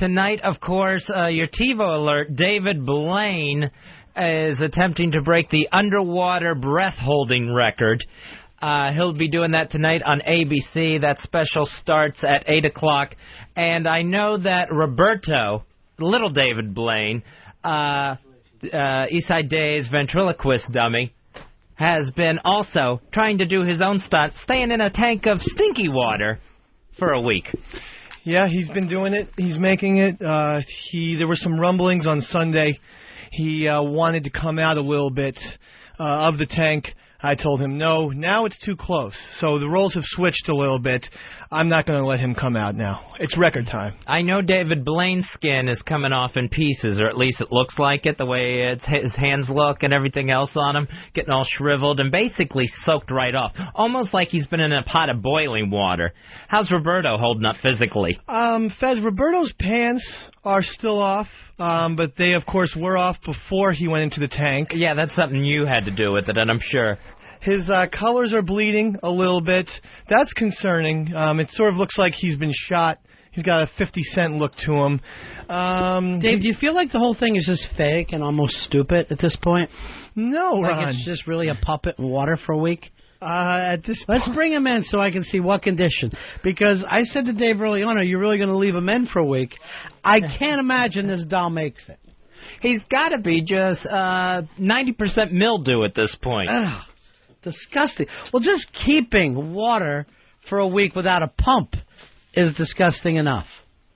Tonight, of course, your TiVo alert, David Blaine is attempting to break the underwater breath-holding record. He'll be doing that tonight on ABC. That special starts at 8 o'clock. And I know that Roberto, little David Blaine, Eastside Days ventriloquist dummy, has been also trying to do his own stunt, staying in a tank of stinky water for a week. Yeah, he's been doing it. He's making it. There were some rumblings on Sunday. He wanted to come out a little bit of the tank. I told him no. Now it's too close. So the roles have switched a little bit. I'm not going to let him come out now. It's record time. I know David Blaine's skin is coming off in pieces, or at least it looks like it, the way his hands look and everything else on him, getting all shriveled and basically soaked right off, almost like he's been in a pot of boiling water. How's Roberto holding up physically? Fez, Roberto's pants are still off, but they, of course, were off before he went into the tank. Yeah, that's something you had to do with it, and I'm sure. His colors are bleeding a little bit. That's concerning. It sort of looks like he's been shot. He's got a 50-cent look to him. Dave, do you feel like the whole thing is just fake and almost stupid at this point? No, like Ron. It's just really a puppet in water for a week? Let's bring him in so I can see what condition. Because I said to Dave early on, are you really going to leave him in for a week? I can't imagine this doll makes it. He's got to be just 90% mildew at this point. Ugh. Disgusting. Well, just keeping water for a week without a pump is disgusting enough.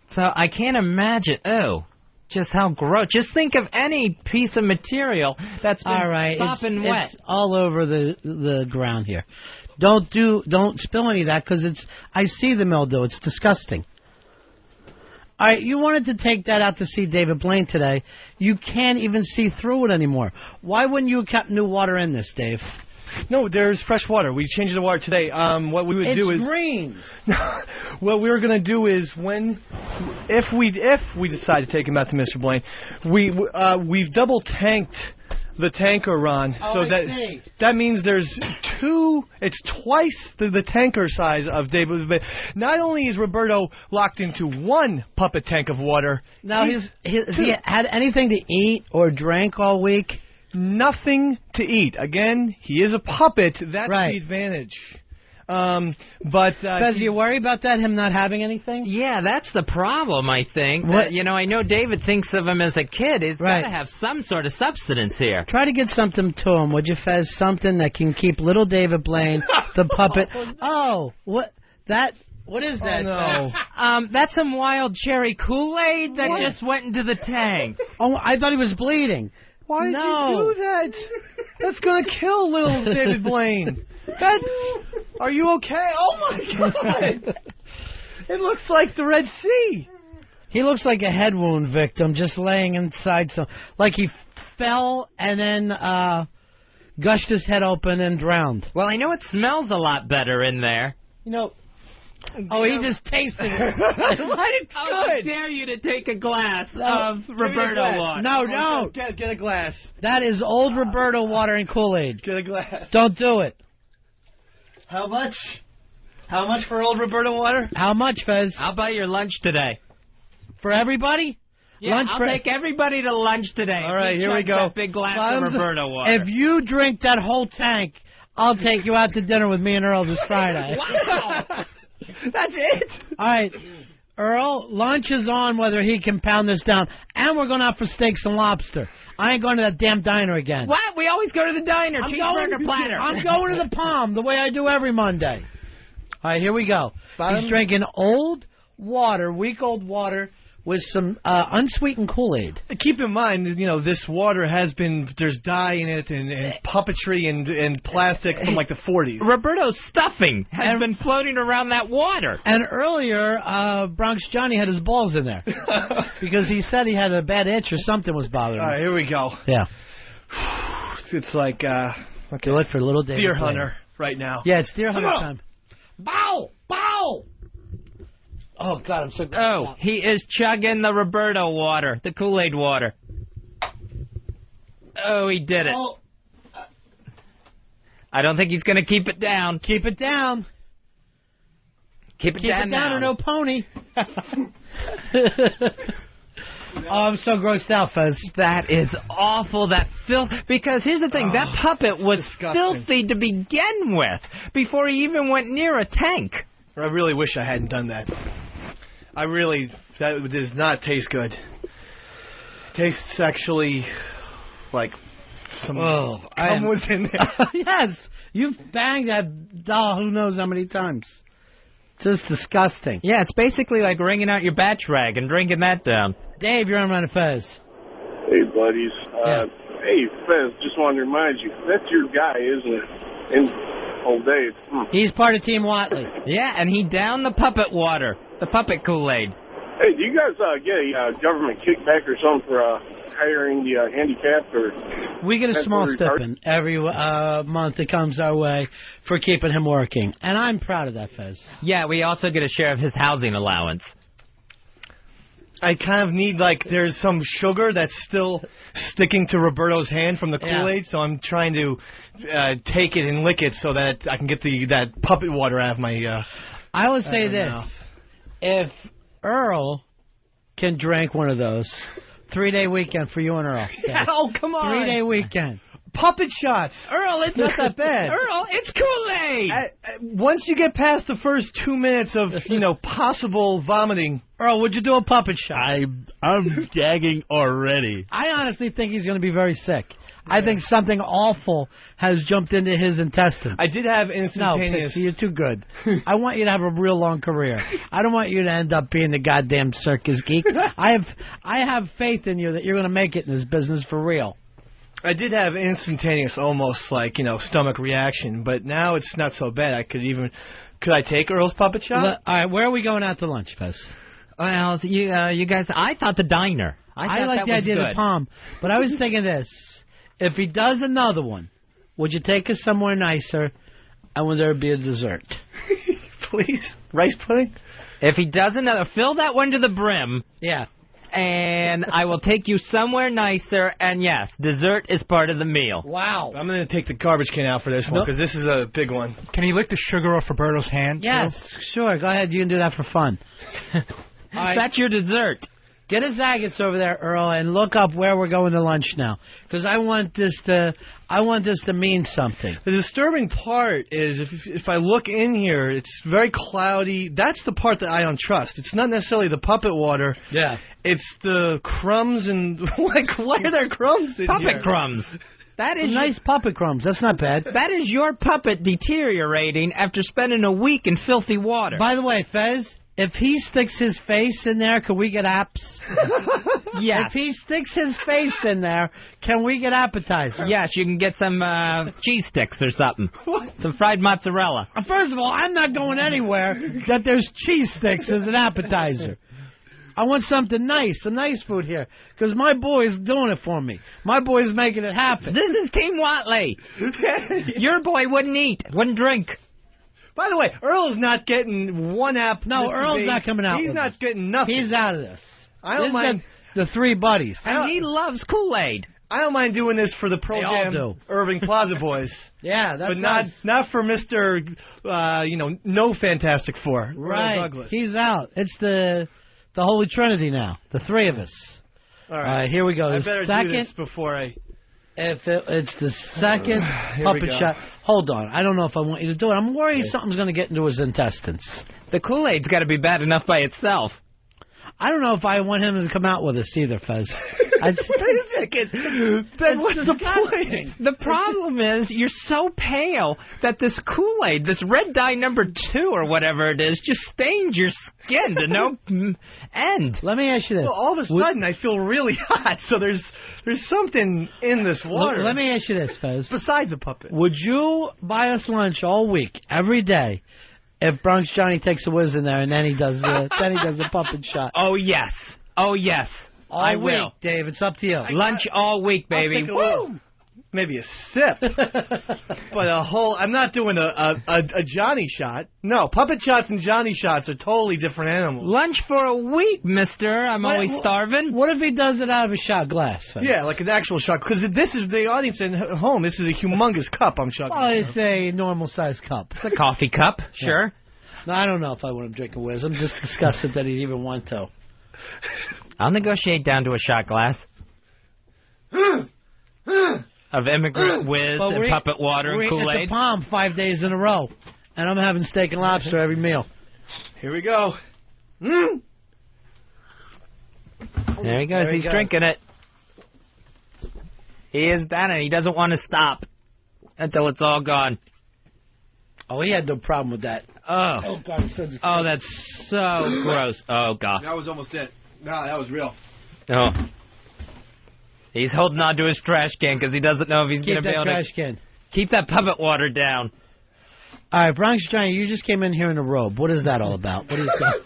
So I can't imagine. Oh, just how gross. Just think of any piece of material that's been sopping wet. It's all over the ground here. Don't spill any of that because I see the mildew. It's disgusting. All right, you wanted to take that out to see David Blaine today. You can't even see through it anymore. Why wouldn't you have kept new water in this, Dave? No, there's fresh water. We changed the water today. What we would do is green. What we were going to do is if we decide to take him out to Mr. Blaine, we've double tanked the tanker, Ron. Oh, so that means there's it's twice the tanker size of David. Not only is Roberto locked into one puppet tank of water. Now, has he had anything to eat or drink all week? Nothing to eat. Again, he is a puppet. That's the advantage. Fez, do you worry about that, him not having anything? Yeah, that's the problem, I think. What? I know David thinks of him as a kid. He's got to have some sort of substance here. Try to get something to him, would you, Fez? Something that can keep little David Blaine, the puppet. What is that? Oh, no. That's some wild cherry Kool-Aid that just went into the tank. Oh, I thought he was bleeding. Why did you do that? That's going to kill little David Blaine. Are you okay? Oh, my God. It looks like the Red Sea. He looks like a head wound victim just laying inside like he fell and then gushed his head open and drowned. Well, I know it smells a lot better in there. He just tasted it. It's I dare you to take a glass of Roberto water. No. Get a glass. That is old Roberto water and Kool-Aid. Get a glass. Don't do it. How much? How much for old Roberto water? How much, Fez? I'll buy your lunch today. For everybody? Yeah, I'll take everybody to lunch today. All right, here we go. That big glass of Roberto water. If you drink that whole tank, I'll take you out to dinner with me and Earl this Friday. Wow. That's it. All right, Earl, lunch is on whether he can pound this down. And we're going out for steaks and lobster. I ain't going to that damn diner again. What? We always go to the diner. Cheeseburger platter. I'm going to the Palm the way I do every Monday. All right, here we go. He's drinking old water, week-old water, with some unsweetened Kool-Aid. Keep in mind, this water there's dye in it and puppetry and plastic from like the 40s. Roberto's stuffing has been floating around that water. And earlier, Bronx Johnny had his balls in there because he said he had a bad itch or something was bothering him. All right, here we go. Yeah. It's like, do it for little David Deer Hunter right now. Yeah, it's Deer Hunter time. Bow! Bow! Oh, God, I'm so... Oh, he is chugging the Roberto water, the Kool-Aid water. Oh, he did it. Oh. I don't think he's going to keep it down. Keep it down. Keep it down or no pony. Oh, I'm so grossed out, Fez. That is awful, that filth. Because here's the thing, that puppet was disgusting. filthy to begin with, before he even went near a tank. I really wish I hadn't done that. That does not taste good. Tastes actually like some cum was in there. Yes, you've banged that doll who knows how many times. It's just disgusting. Yeah, it's basically like wringing out your batch rag and drinking that down. Dave, you're on Run Fez. Hey, buddies. Yeah. Hey, Fez, just wanted to remind you, that's your guy, isn't it? And old Dave. He's part of Team Watley. Yeah, and he downed the puppet water, the puppet Kool-Aid. Hey, do you guys get a government kickback or something for hiring the handicapped? Or We get a small stipend every month that comes our way for keeping him working. And I'm proud of that, Fez. Yeah, we also get a share of his housing allowance. I kind of need, there's some sugar that's still sticking to Roberto's hand from the Kool-Aid, so I'm trying to take it and lick it so that I can get that puppet water out of my I would say this. mouth. If Earl can drink one of those, 3-day weekend for you and Earl. Yeah, oh, come on. 3-day weekend. Puppet shots. Earl, it's not that bad. Earl, it's Kool-Aid! Once you get past the first 2 minutes of, possible vomiting. Earl, would you do a puppet shot? I'm gagging already. I honestly think he's going to be very sick. I think something awful has jumped into his intestines. I did have No, instantaneous. Pixie, you're too good. I want you to have a real long career. I don't want you to end up being the goddamn circus geek. I have faith in you that you're going to make it in this business for real. I did have instantaneous, almost stomach reaction, but now it's not so bad. Could I take Earl's puppet shot? All right, where are we going out to lunch, Fez? Well, you guys, I thought the diner. I like the idea of the Palm, but I was thinking this. If he does another one, would you take us somewhere nicer, and would there be a dessert? Please. Rice pudding? If he does another, fill that one to the brim. Yeah. And I will take you somewhere nicer, and yes, dessert is part of the meal. Wow. I'm going to take the garbage can out for this one, because this is a big one. Can he lick the sugar off Roberto's hand? Yes, sure. Go ahead. You can do that for fun. All right. That's your dessert. Get his agates over there, Earl, and look up where we're going to lunch now, because I want this to mean something. The disturbing part is if I look in here, it's very cloudy. That's the part that I don't trust. It's not necessarily the puppet water. Yeah. It's the crumbs and why are there crumbs in Puppet here? crumbs. That is Nice puppet crumbs. That's not bad. That is your puppet deteriorating after spending a week in filthy water. By the way, Fez, if he sticks his face in there, can we get apps? Yes. If he sticks his face in there, can we get appetizer? Yes, you can get some cheese sticks or something. Some fried mozzarella. First of all, I'm not going anywhere that there's cheese sticks as an appetizer. I want something nice, some nice food here, because my boy's doing it for me. My boy's making it happen. This is Team Watley. Your boy wouldn't eat, wouldn't drink. By the way, Earl is not getting one app. No, Mr. Earl's B. not coming out He's with not us. getting nothing. He's out of this. I don't This mind. is the three buddies. And he loves Kool-Aid. I don't mind doing this for the Pro They all Jam do. Irving Plaza boys. Yeah, that's But not for Mr. No Fantastic Four. Earl right. Douglas. He's out. It's the Holy Trinity now. The three of us. All All right. right, here we go. I The better second, do this before I. it's the second Here we puppet go. shot. Hold on. I don't know if I want you to do it. I'm worried something's going to get into his intestines. The Kool-Aid's got to be bad enough by itself. I don't know if I want him to come out with us either, Fez. Wait a second. Then what's the point? The problem is you're so pale that this Kool-Aid, this red dye number 2 or whatever it is, just stains your skin to no end. Let me ask you this. Well, all of a sudden I feel really hot. So there's something in this water. Let me ask you this, Fez. Besides a puppet. Would you buy us lunch all week, every day, if Bronx Johnny takes a whiz in there and then he does a puppet shot? Oh, yes. Oh, yes. All I week, will. Dave. It's up to you. Lunch all week, I'll baby. take a little- maybe a sip. But a whole... I'm not doing a Johnny shot. No, puppet shots and Johnny shots are totally different animals. Lunch for a week, mister. I'm always starving. What if he does it out of a shot glass? Fez? Yeah, like an actual shot. Because this is the audience at home. This is a humongous cup I'm chugging. Well, it's a normal-sized cup. It's a coffee cup, sure. No, I don't know if I want him drinking whiz. I'm just disgusted that he'd even want to. I'll negotiate down to a shot glass of immigrant whiz and puppet water and Kool-Aid. It's a Palm 5 days in a row, and I'm having steak and lobster every meal. Here we go. There he goes. He's drinking it. He is down and he doesn't want to stop until it's all gone. Oh, he had no problem with that. Oh, God. Oh, that's so gross. Oh, God. That was almost it. No, that was real. Oh. He's holding on to his trash can because he doesn't know if he's going to be able to... Keep that trash can. Keep that puppet water down. All right, Bronx Giant, you just came in here in a robe. What is that all about? What are you doing?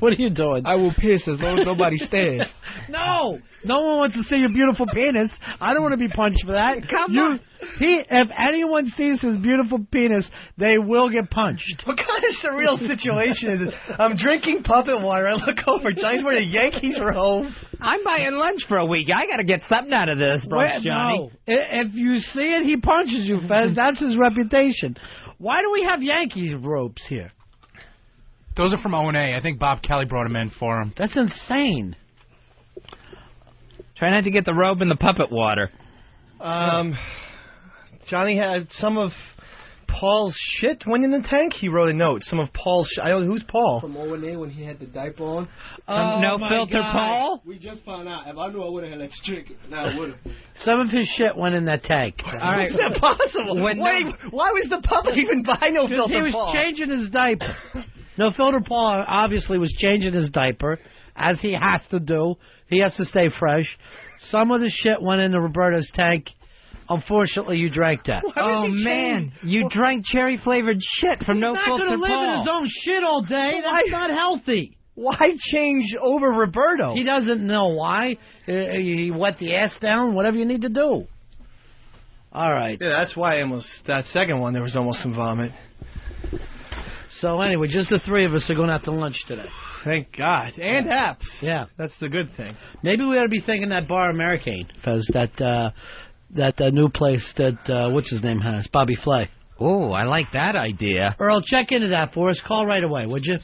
What are you doing? I will piss as long as nobody stares. No! No one wants to see your beautiful penis. I don't want to be punched for that. Come on. If anyone sees his beautiful penis, they will get punched. What kind of surreal situation is it? I'm drinking puppet water. I look over. Johnny's wearing a Yankees robe. I'm buying lunch for a week. I got to get something out of this, Bronx Johnny. No. If you see it, he punches you, Fez. That's his reputation. Why do we have Yankees ropes here? Those are from O&A. I think Bob Kelly brought them in for him. That's insane. Try not to get the robe in the puppet water. Johnny had some of Paul's shit went in the tank. He wrote a note. Some of Paul's I don't know who's Paul. From O&A when he had the diaper on. No filter, God. Paul? We just found out. If I knew, I would have had let's drink it. Now I would have. Some of his shit went in that tank. All right. Is that possible? Wait, why was the puppet even buy no Because filter he was Paul? changing his diaper. No filter Paul obviously was changing his diaper, as he has to do. He has to stay fresh. Some of the shit went into Roberto's tank. Unfortunately, you drank that. Oh, man. You drank cherry-flavored shit from No Filter He's not going to live in his Paul. own shit all day. That's not healthy. Why change over Roberto? He doesn't know why. He wet the ass down, whatever you need to do. All right. Yeah, that's why that second one, there was almost some vomit. So anyway, just the three of us are going out to lunch today. Thank God. And apps. Yeah. That's the good thing. Maybe we ought to be thinking that Bar American, because that new place that, what's his name has, Bobby Flay. Oh, I like that idea. Earl, check into that for us. Call right away, would you?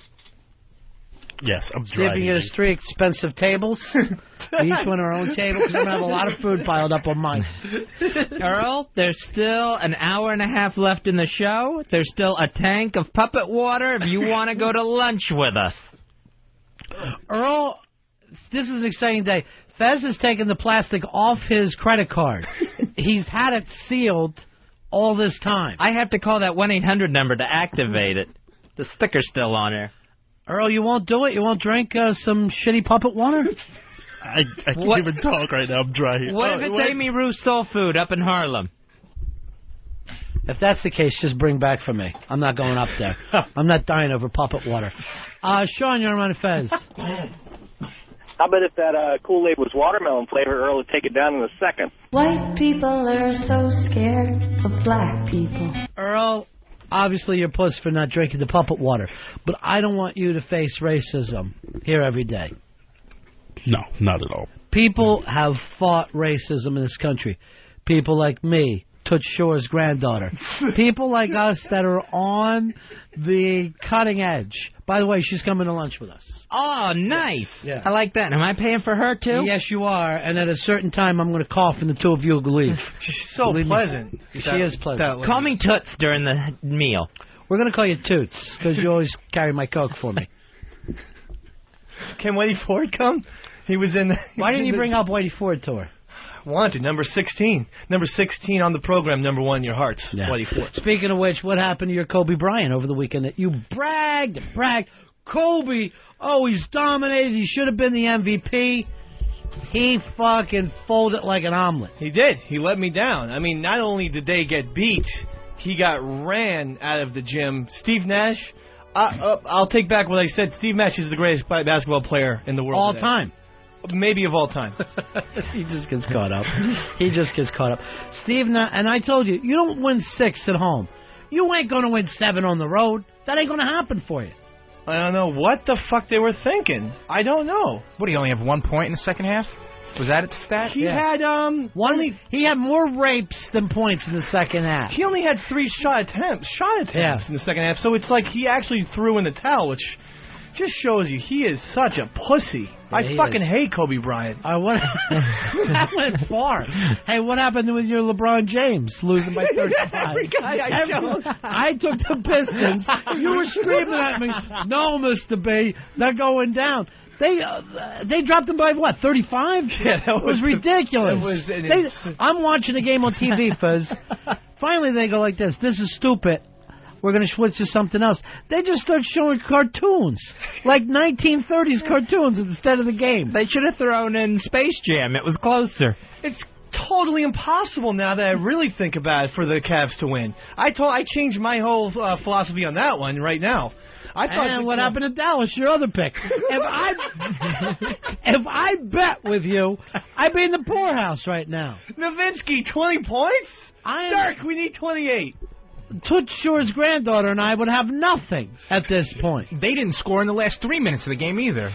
Yes, I'm See if you can get us 3 expensive tables. Each one our own table, because I'm going to have a lot of food piled up on mine. Earl, there's still an hour and a half left in the show. There's still a tank of puppet water if you want to go to lunch with us. Earl, this is an exciting day. Fez has taken the plastic off his credit card. He's had it sealed all this time. I have to call that 1-800 number to activate it. The sticker's still on there. Earl, you won't do it? You won't drink some shitty puppet water? I can't even talk right now. I'm dry here. What if it's Amy Rue's Soul Food up in Harlem? If that's the case, just bring back for me. I'm not going up there. I'm not dying over puppet water. Sean, you're on Fez. How about if that Kool-Aid was watermelon flavor, Earl would take it down in a second. White people are so scared of black people. Earl, obviously you're puss for not drinking the puppet water, but I don't want you to face racism here every day. No, not at all. People have fought racism in this country. People like me, Toots Shore's granddaughter. People like us that are on the cutting edge. By the way, she's coming to lunch with us. Oh, nice. Yeah. I like that. Am I paying for her, too? Yes, you are. And at a certain time, I'm going to cough and the two of you will leave. She's so pleasant. She is pleasant. Call me Toots during the meal. We're going to call you Toots because you always carry my Coke for me. Can Whitey Ford come? He was in... Why didn't you bring up Whitey Ford to her? Wanted, number 16. Number 16 on the program, number 1 in your hearts, Yeah. Whitey Ford. Speaking of which, what happened to your Kobe Bryant over the weekend that you bragged? Kobe, oh, he's dominated. He should have been the MVP. He fucking folded like an omelet. He did. He let me down. I mean, not only did they get beat, he got ran out of the gym. Steve Nash, I'll take back what I said. Steve Nash is the greatest basketball player in the world All today. time. Maybe of all time. He just gets caught up. Steve, and I told you, you don't win 6 at home. You ain't going to win 7 on the road. That ain't going to happen for you. I don't know what the fuck they were thinking. I don't know. What, do you only have 1 point in the second half? Was that its stat? He had He had more rapes than points in the second half. He only had 3 shot attempts in the second half. So it's like he actually threw in the towel, which just shows you he is such a pussy. Yeah, I fucking hate Kobe Bryant. That went far. Hey, what happened with your LeBron James losing by 35? I took the Pistons. You were screaming at me, "No, Mr. B, they're going down." They dropped them by what, 35? Yeah, it was ridiculous. I'm watching the game on TV, Fizz. Finally, they go like this. This is stupid. We're going to switch to something else. They just start showing cartoons, like 1930s cartoons instead of the game. They should have thrown in Space Jam. It was closer. It's totally impossible now that I really think about it for the Cavs to win. I changed my whole philosophy on that one right now. And what happened to Dallas, your other pick? If I bet with you, I'd be in the poorhouse right now. Nowitzki, 20 points? Dirk, we need 28. Toots Shore's granddaughter and I would have nothing at this point. They didn't score in the last 3 minutes of the game either.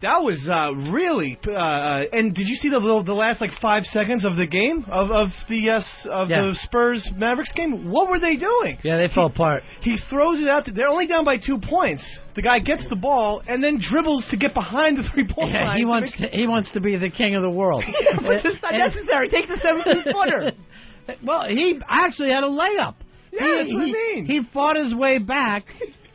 That was really. And did you see the last 5 seconds of the game of the Spurs Mavericks game? What were they doing? Yeah, they fell apart. He throws it out. They're only down by 2 points. The guy gets the ball and then dribbles to get behind the 3-point line. He wants to be the king of the world. But it's not necessary. Take the 17-footer. Well, he actually had a layup. Yeah, that's what I mean. He fought his way back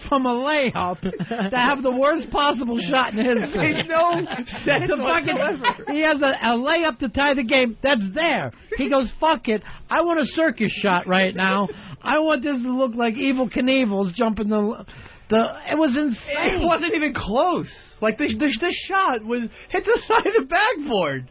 from a layup to have the worst possible shot in history. Makes no sense whatsoever. He has a layup to tie the game. That's there. He goes, fuck it. I want a circus shot right now. I want this to look like Evel Knievel's jumping the. It was insane. It wasn't even close. The shot was hit the side of the backboard.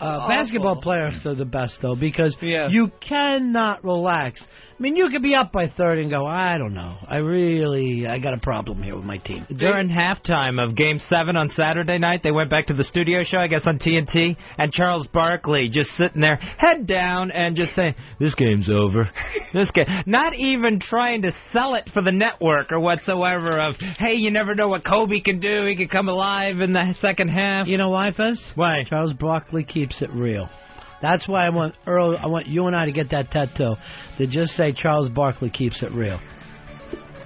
Basketball players are the best, though, because you cannot relax. I mean, you could be up by 30 and go, I don't know. I got a problem here with my team. During halftime of Game 7 on Saturday night, they went back to the studio show, I guess on TNT, and Charles Barkley just sitting there, head down, and just saying, this game's over. This game. Not even trying to sell it for the network or whatsoever of, hey, you never know what Kobe can do. He could come alive in the second half. You know why, Fez? Why? Charles Barkley keeps it real. That's why I want you and I to get that tattoo. To just say Charles Barkley keeps it real.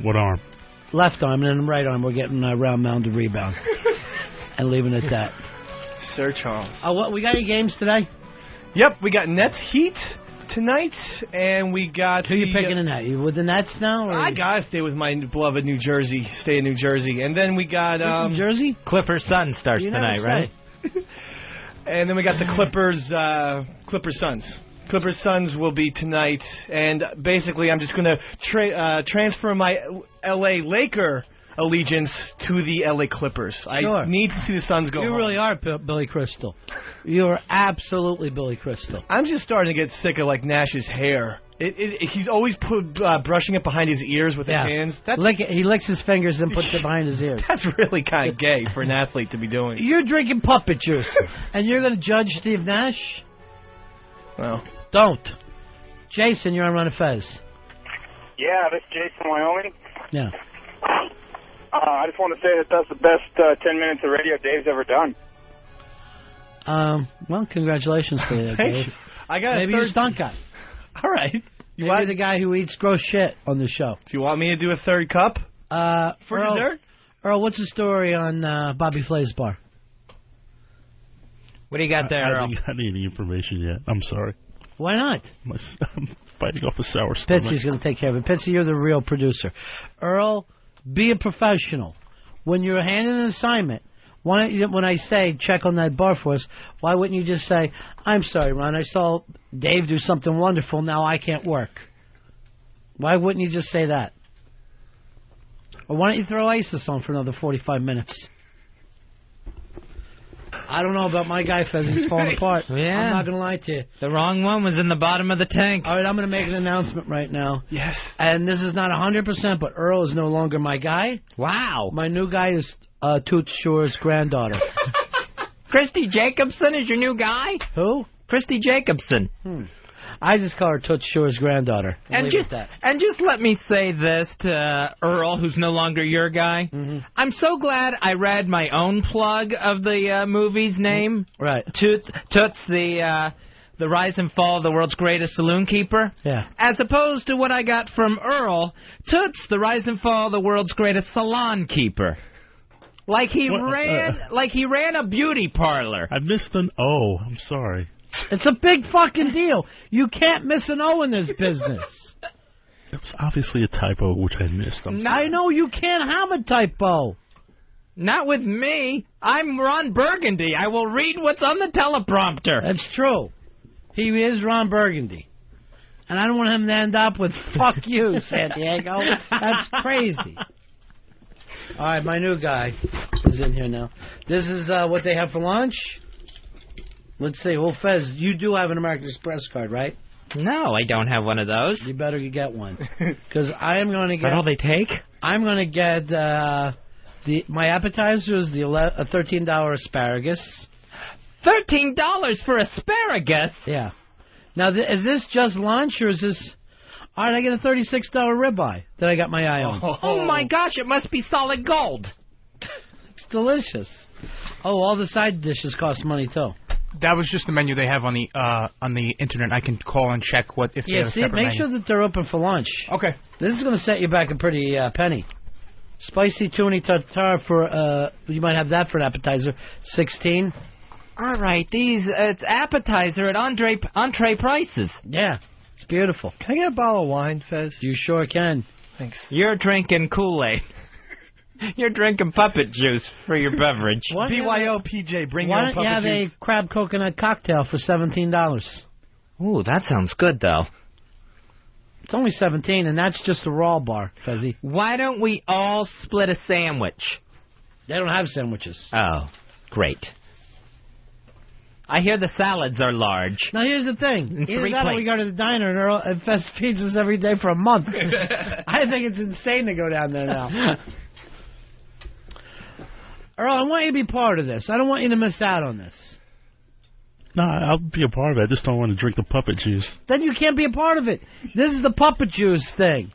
What arm? Left arm, and then right arm we're getting a round-mounded rebound. And leaving it at that. Sir Charles. We got any games today? Yep, we got Nets Heat tonight, and we got... Who you picking in that? You with the Nets now? Or? I gotta stay with my beloved New Jersey. Stay in New Jersey. And then we got... New Jersey? Clippers Sun starts tonight, right? And then we got the Clippers Suns. Clippers Suns will be tonight, and basically I'm just going to transfer my L.A. Laker allegiance to the L.A. Clippers. Sure. I need to see the Suns go You home. really are Billy Crystal. You're absolutely Billy Crystal. I'm just starting to get sick of Nash's hair. He's always brushing it behind his ears with his hands. He licks his fingers and puts it behind his ears. That's really kind of gay for an athlete to be doing. You're drinking puppet juice, and you're going to judge Steve Nash? Well, don't. Jason, you're on Run of Fez. Yeah, this is Jason, Wyoming. Yeah. I just want to say that that's the best 10 minutes of radio Dave's ever done. Well, congratulations for that, Dave. Maybe you're a stunt guy. All right. Maybe the guy who eats gross shit on the show. Do you want me to do a third cup for dessert? Earl, what's the story on Bobby Flay's bar? What do you got there, I Earl? haven't got any information yet. I'm sorry. Why not? I'm fighting off a sour stomach. Pitsy's going to take care of it. Pitsy, you're the real producer. Earl, be a professional. When you're handing an assignment, when I say check on that bar for us, why wouldn't you just say, I'm sorry, Ron, I saw Dave do something wonderful, now I can't work. Why wouldn't you just say that? Or why don't you throw ISIS on for another 45 minutes? I don't know about my guy, Fez. He's falling apart. Yeah. I'm not going to lie to you. The wrong one was in the bottom of the tank. All right, I'm going to make an announcement right now. Yes. And this is not 100%, but Earl is no longer my guy. Wow. My new guy is Toots Shore's granddaughter. Christy Jacobson is your new guy? Who? Christy Jacobson. I just call her Toots Shore's granddaughter. And just let me say this to Earl, who's no longer your guy. Mm-hmm. I'm so glad I read my own plug of the movie's name. Right. Toots, the rise and fall of the world's greatest saloon keeper. Yeah. As opposed to what I got from Earl, Toots, the rise and fall of the world's greatest salon keeper. Like he ran a beauty parlor. I missed an O. I'm sorry. It's a big fucking deal. You can't miss an O in this business. It was obviously a typo, which I missed. I know you can't have a typo. Not with me. I'm Ron Burgundy. I will read what's on the teleprompter. That's true. He is Ron Burgundy. And I don't want him to end up with fuck you, San Diego. That's crazy. All right, my new guy is in here now. This is what they have for lunch. Let's see. Well, Fez, you do have an American Express card, right? No, I don't have one of those. You better get one. Because I am going to get... Is that all they take? I'm going to get my appetizer is the $13 asparagus. $13 for asparagus? Yeah. Now, is this just lunch, or is this... All right, I get a $36 ribeye that I got my eye on. Oh, my gosh, it must be solid gold. It's delicious. Oh, all the side dishes cost money, too. That was just the menu they have on the internet. I can call and check if they have a separate make menu. sure that they're open for lunch. Okay. This is going to set you back a pretty penny. Spicy tuna tartare for, you might have that for an appetizer, $16. All right, it's appetizer at entree prices. Yeah, it's beautiful. Can I get a bottle of wine, Fez? You sure can. Thanks. You're drinking Kool-Aid. You're drinking puppet juice for your beverage. BYOPJ, bring your Why own don't you have puppet juice. a crab coconut cocktail for $17? Ooh, that sounds good, though. It's only $17, and that's just a raw bar, Fezzy. Why don't we all split a sandwich? They don't have sandwiches. Oh, great. I hear the salads are large. Now, here's the thing. Either Three that or we go to the diner and Fez feeds us every day for a month. I think it's insane to go down there now. Earl, I want you to be part of this. I don't want you to miss out on this. No, I'll be a part of it. I just don't want to drink the puppet juice. Then you can't be a part of it. This is the puppet juice thing.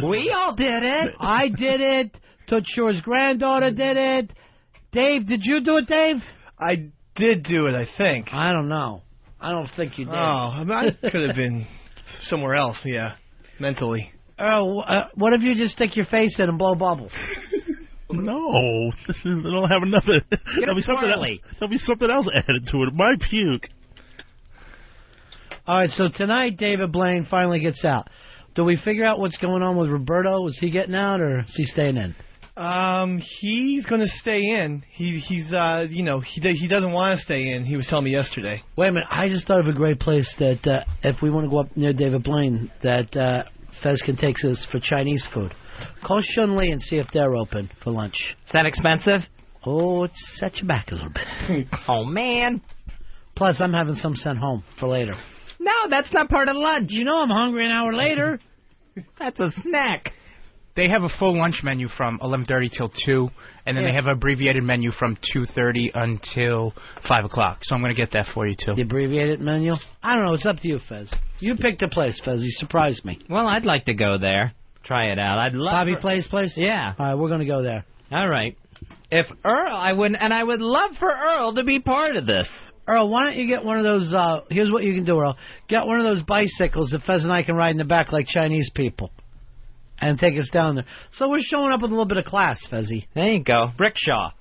We all did it. I did it. Toots Shore's granddaughter did it. Dave, did you do it, Dave? I did do it, I think. I don't know. I don't think you did. Oh, I could have been somewhere else, yeah, mentally. Earl, what if you just stick your face in and blow bubbles? No, it'll have another. There'll be something else added to it. My puke. All right, so tonight David Blaine finally gets out. Do we figure out what's going on with Roberto? Is he getting out or is he staying in? He's going to stay in. He doesn't want to stay in. He was telling me yesterday. Wait a minute. I just thought of a great place that if we want to go up near David Blaine, that Fez can take us for Chinese food. Call Shun Li and see if they're open for lunch. Is that expensive? Oh, it sets you back a little bit. Oh, man. Plus, I'm having some sent home for later. No, that's not part of lunch. You know I'm hungry an hour later. That's a snack. They have a full lunch menu from 11:30 till 2, and then they have an abbreviated menu from 2:30 until 5 o'clock. So I'm going to get that for you, too. The abbreviated menu? I don't know. It's up to you, Fez. You picked a place, Fez. You surprised me. Well, I'd like to go there. Try it out. I'd love Bobby Play's place? Yeah. All right, we're going to go there. All right. If Earl, I would love for Earl to be part of this. Earl, why don't you get one of those, here's what you can do, Earl. Get one of those bicycles that Fez and I can ride in the back like Chinese people. And take us down there. So we're showing up with a little bit of class, Fezzy. There you go. Rickshaw.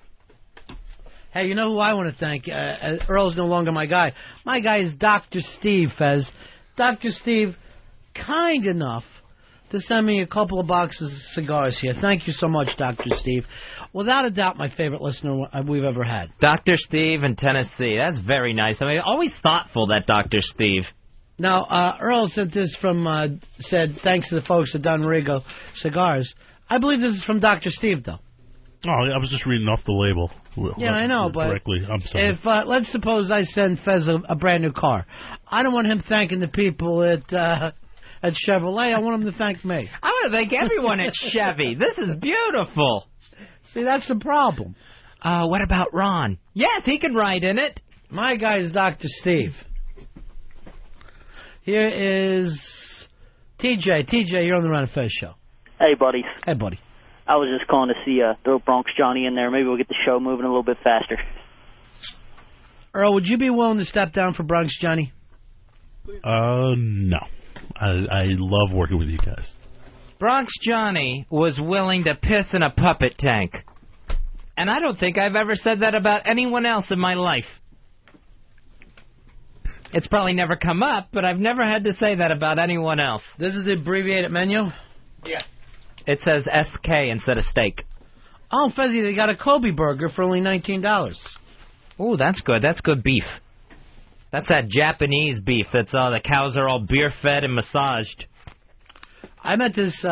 Hey, you know who I want to thank? Earl's no longer my guy. My guy is Dr. Steve, Fez. Dr. Steve, kind enough to send me a couple of boxes of cigars here. Thank you so much, Dr. Steve. Without a doubt, my favorite listener we've ever had. Dr. Steve in Tennessee. That's very nice. I mean, always thoughtful, that Dr. Steve. Now, Earl sent this from, said, thanks to the folks at Don Rigo Cigars. I believe this is from Dr. Steve, though. Oh, I was just reading off the label. Yeah, I know, but directly. I'm sorry. If let's suppose I send Fez a brand new car, I don't want him thanking the people at Chevrolet. I want him to thank me. I want to thank everyone at Chevy. This is beautiful. See, that's the problem. What about Ron? Yes, he can ride in it. My guy is Dr. Steve. Here is TJ. TJ, you're on the Ron and Fez show. Hey, buddies. Hey, buddy. I was just calling to see throw Bronx Johnny in there. Maybe we'll get the show moving a little bit faster. Earl, would you be willing to step down for Bronx Johnny? No. I love working with you guys. Bronx Johnny was willing to piss in a puppet tank. And I don't think I've ever said that about anyone else in my life. It's probably never come up, but I've never had to say that about anyone else. This is the abbreviated menu? Yeah. It says SK instead of steak. Oh, Fezzy, they got a Kobe burger for only $19. Ooh, that's good. That's good beef. That's that Japanese beef. That's all the cows are all beer-fed and massaged. I met this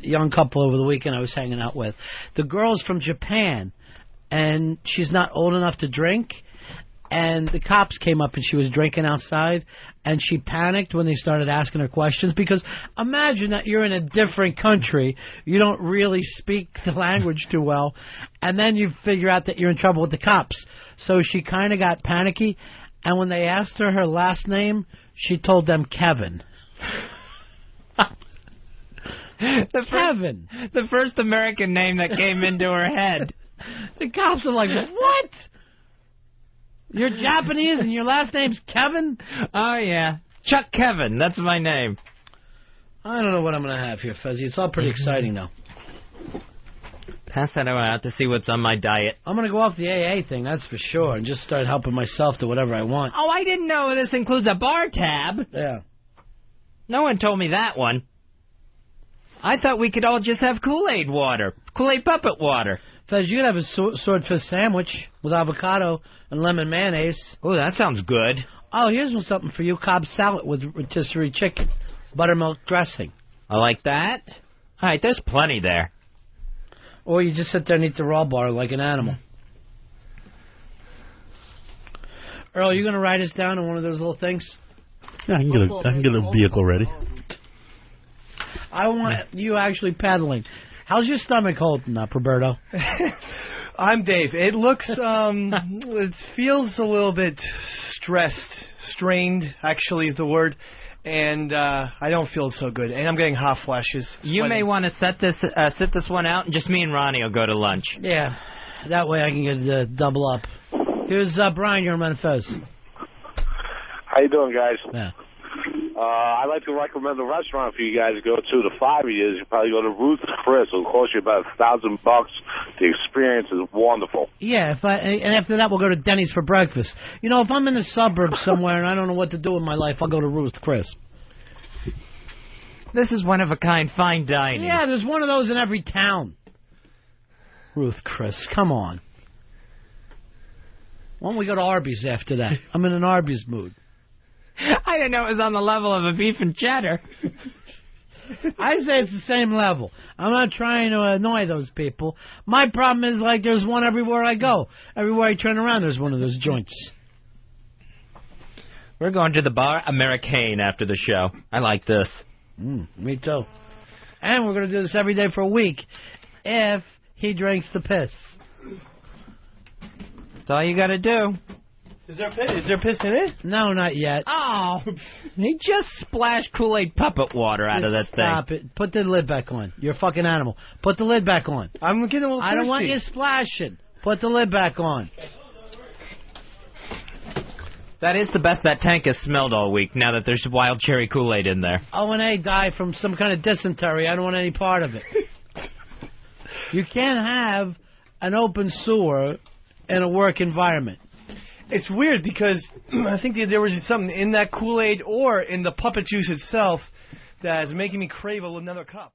young couple over the weekend I was hanging out with. The girl's from Japan, and she's not old enough to drink. And the cops came up and she was drinking outside, and she panicked when they started asking her questions, because imagine that you're in a different country, you don't really speak the language too well, and then you figure out that you're in trouble with the cops. So she kind of got panicky, and when they asked her last name, she told them Kevin. Kevin. The first American name that came into her head. The cops are like, what? You're Japanese and your last name's Kevin? Oh, yeah. Chuck Kevin. That's my name. I don't know what I'm going to have here, Fezzy. It's all pretty exciting, though. Pass that out to see what's on my diet. I'm going to go off the AA thing, that's for sure, and just start helping myself to whatever I want. Oh, I didn't know this includes a bar tab. Yeah. No one told me that one. I thought we could all just have Kool-Aid water. Kool-Aid puppet water. Fez, you could have a swordfish sandwich with avocado and lemon mayonnaise. Oh, that sounds good. Oh, here's something for you. Cobb salad with rotisserie chicken. Buttermilk dressing. I like that. All right, there's plenty there. Or you just sit there and eat the raw bar like an animal. Earl, you going to ride us down on one of those little things? Yeah, I can get a vehicle ready. I want you actually pedaling. How's your stomach holding up, Roberto? I'm Dave. It looks, it feels a little bit stressed, strained, actually is the word, and I don't feel so good, and I'm getting hot flashes. You may want to sit this one out, and just me and Ronnie will go to lunch. Yeah, that way I can get double up. Here's Brian, you're on Fez. How you doing, guys? Yeah. I'd like to recommend a restaurant for you guys to go to. The 5 years, you probably go to Ruth's Chris. It'll cost you about $1,000. The experience is wonderful. Yeah, and after that, we'll go to Denny's for breakfast. You know, if I'm in the suburbs somewhere and I don't know what to do with my life, I'll go to Ruth's Chris. This is one-of-a-kind fine dining. Yeah, there's one of those in every town. Ruth Chris, come on. Why don't we go to Arby's after that? I'm in an Arby's mood. I didn't know it was on the level of a beef and cheddar. I say it's the same level. I'm not trying to annoy those people. My problem is, like, there's one everywhere I go. Everywhere I turn around, there's one of those joints. We're going to the Bar Americaine after the show. I like this. Me too. And we're going to do this every day for a week if he drinks the piss. That's all you got to do. Is there piss in it? No, not yet. Oh, he just splashed Kool-Aid puppet water out of that thing. Stop it. Put the lid back on. You're a fucking animal. Put the lid back on. I'm getting a little thirsty. I don't want you splashing. Put the lid back on. That is the best that tank has smelled all week, now that there's wild cherry Kool-Aid in there. O&A died from some kind of dysentery. I don't want any part of it. You can't have an open sewer in a work environment. It's weird because I think there was something in that Kool-Aid or in the puppet juice itself that is making me crave another cup.